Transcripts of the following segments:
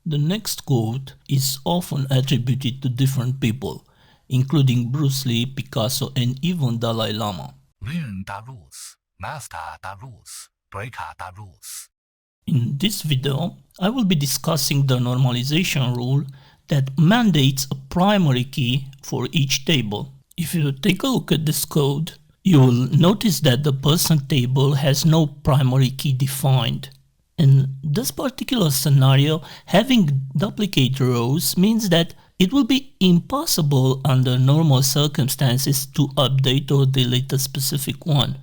The next quote is often attributed to different people, including Bruce Lee, Picasso, and even Dalai Lama. Learn the rules, master the rules, break the rules. In this video, I will be discussing the normalization rule that mandates a primary key for each table. If you take a look at this code, you will notice that the percent table has no primary key defined. In this particular scenario, having duplicate rows means that it will be impossible under normal circumstances to update or delete a specific one.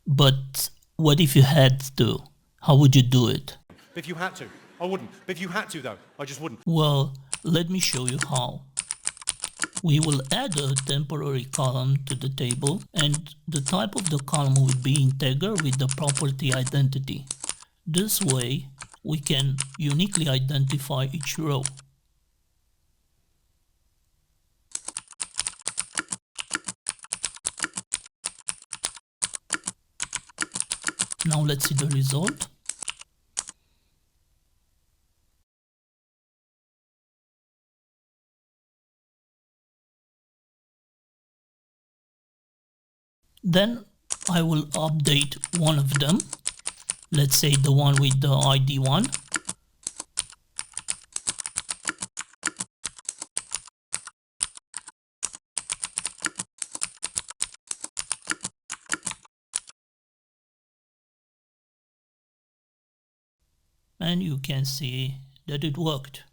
But what if you had to? How would you do it? If you had to, I wouldn't. If you had to though, I just wouldn't. Well, let me show you how. We will add a temporary column to the table, and the type of the column will be integer with the property identity. This way, we can uniquely identify each row. Now let's see the result. Then I will update one of them. Let's say the one with the ID 1. And you can see that it worked.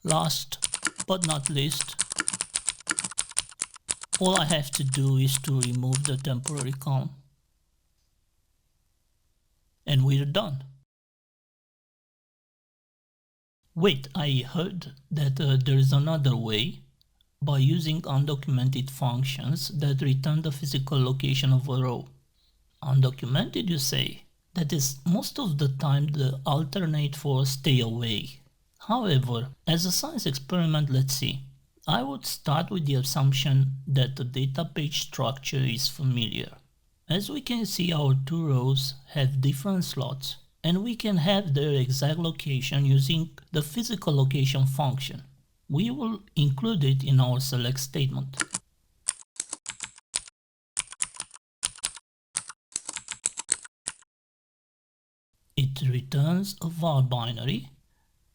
Last but not least, all I have to do is to remove the temporary column. And we're done. Wait, I heard that there is another way, by using undocumented functions that return the physical location of a row. Undocumented, you say? That is most of the time the alternate for stay away. However, as a science experiment, let's see. I would start with the assumption that the data page structure is familiar. As we can see, our two rows have different slots, and we can have their exact location using the physical location function. We will include it in our select statement. It returns a var binary,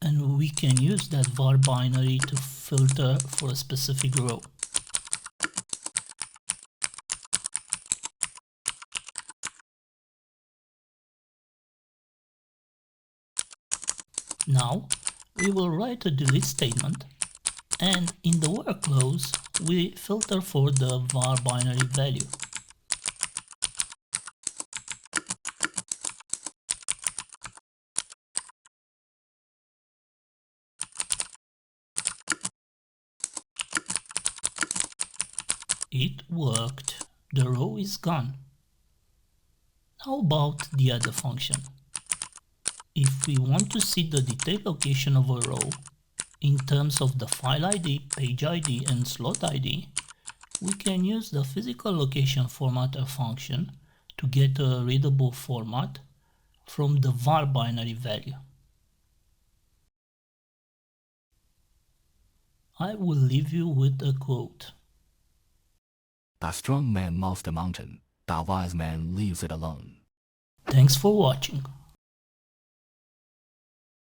and we can use that var binary to filter for a specific row. Now we will write a delete statement, and in the where clause we filter for the var binary value. It worked. The row is gone. How about the other function? If we want to see the detailed location of a row in terms of the file ID, page ID, and slot ID, we can use the physical location formatter function to get a readable format from the var binary value. I will leave you with a quote. The strong man moves the mountain, the wise man leaves it alone. Thanks for watching.